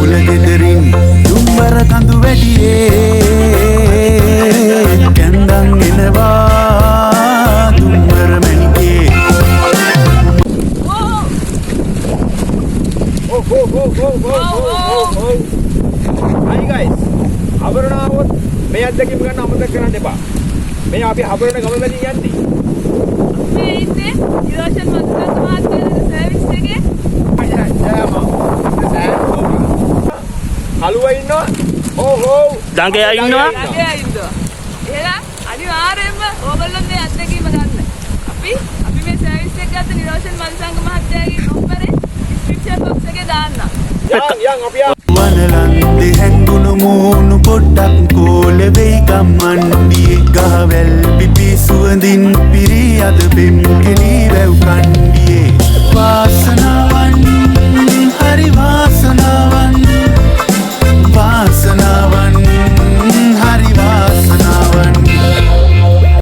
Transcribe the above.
කුලගෙදරින් දුම්බර කඳු වැටියේ කැන්දන් එනවා Dumbara Menike Hi guys. හබරනාවොත් මේ අත්දැකීම ගන්න අමතක කරන්න එපා. මේ අපි හබරන ගම වලින් යන්නේ. මේ ඉන්නේ ඉරෝෂන් මන්ත්‍රාත් මහත්මයාගේ සර්විස් එකේ. කලුවා ඉන්නවා. දඟයා ඉන්නවා. දඟයා ඉන්නවා. එහෙනම් අනිවාර්යයෙන්ම ඕගොල්ලෝ මේ අත්දැකීම ගන්න. අපි මේ සර්විස් එක ගත්ත ඉරෝෂන් මන්ත්‍රාංග මහත්මයාගේ නම්බරේ ඩිස්ක්‍රිප්ෂන් බොක්ස් එකේ දාන්නම්. යන් අපි වනලන්දෙ හැංගුණු මූණු පොඩ්ඩක් කෝල වෙයි ගම්මන්ඩියේ ගහවැල් පිපි සුවඳින් පිරී අද පෙම් කෙලී වැව් කණ්ඩියේ වාසනා